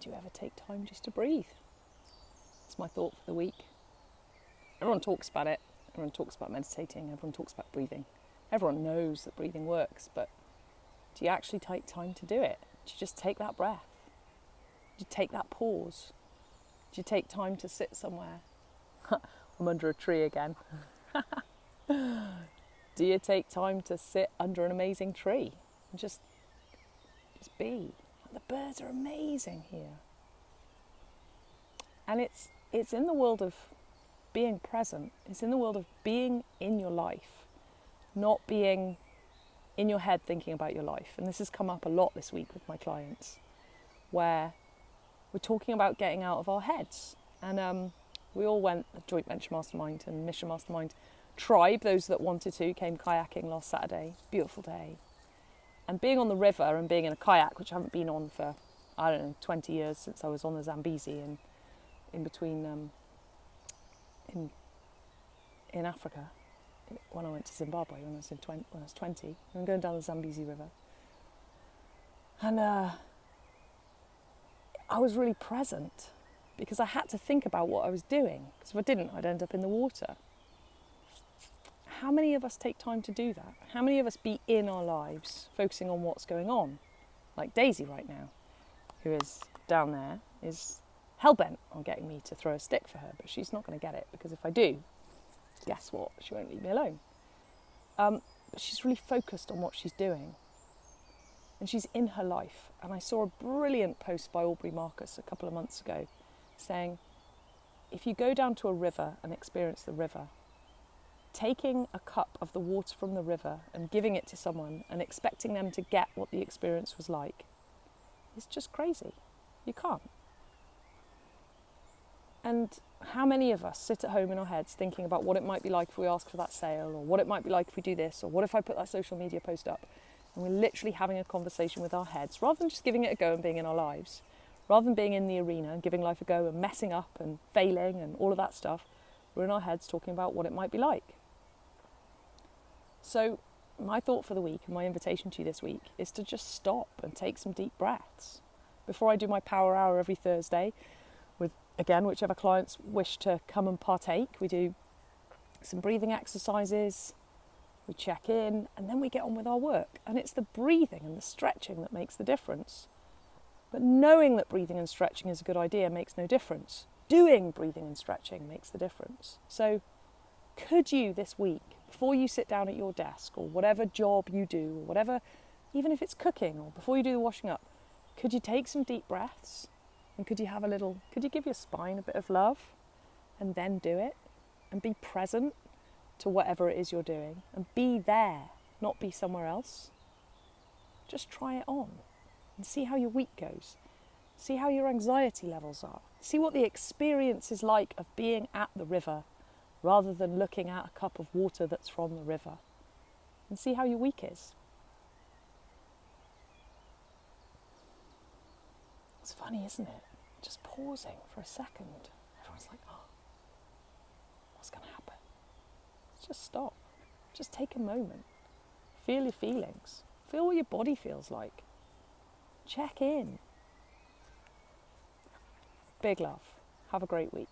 did you ever take time just to breathe? It's my thought for the week. Everyone talks about it. Everyone talks about meditating. Everyone talks about breathing. Everyone knows that breathing works, but do you actually take time to do it? Do you just take that breath? Do you take that pause? Do you take time to sit somewhere? I'm under a tree again. Do you take time to sit under an amazing tree and just be? The birds are amazing here. And it's in the world of being present. It's in the world of being in your life, not being in your head thinking about your life. And this has come up a lot this week with my clients, where we're talking about getting out of our heads. And we all went, the Joint Venture Mastermind and Mission Mastermind tribe, those that wanted to, came kayaking last Saturday. Beautiful day. And being on the river and being in a kayak, which I haven't been on for, 20 years, since I was on the Zambezi and in between in Africa, when I went to Zimbabwe when I was 20, and going down the Zambezi River. And I was really present because I had to think about what I was doing, because if I didn't, I'd end up in the water. How many of us take time to do that? How many of us be in our lives, focusing on what's going on? Like Daisy right now, who is down there, is hell-bent on getting me to throw a stick for her, but she's not going to get it, because if I do, guess what? She won't leave me alone. But she's really focused on what she's doing. And she's in her life. And I saw a brilliant post by Aubrey Marcus a couple of months ago saying, if you go down to a river and experience the river, taking a cup of the water from the river and giving it to someone and expecting them to get what the experience was like is just crazy. You can't. And how many of us sit at home in our heads thinking about what it might be like if we ask for that sale, or what it might be like if we do this, or what if I put that social media post up? And we're literally having a conversation with our heads, rather than just giving it a go and being in our lives, rather than being in the arena and giving life a go and messing up and failing and all of that stuff. We're in our heads talking about what it might be like. So my thought for the week and my invitation to you this week is to just stop and take some deep breaths. Before I do my power hour every Thursday, with, again, whichever clients wish to come and partake, we do some breathing exercises, we check in, and then we get on with our work. And it's the breathing and the stretching that makes the difference. But knowing that breathing and stretching is a good idea makes no difference. Doing breathing and stretching makes the difference. So could you this week, before you sit down at your desk, or whatever job you do, or whatever, even if it's cooking, or before you do the washing up, could you take some deep breaths? And could you give your spine a bit of love, and then do it, and be present to whatever it is you're doing, and be there, not be somewhere else? Just try it on and see how your week goes. See how your anxiety levels are. See what the experience is like of being at the river rather than looking at a cup of water that's from the river. And see how your week is. It's funny, isn't it? Just pausing for a second. Everyone's like, oh, what's going to happen? Just stop. Just take a moment. Feel your feelings. Feel what your body feels like. Check in. Big love. Have a great week.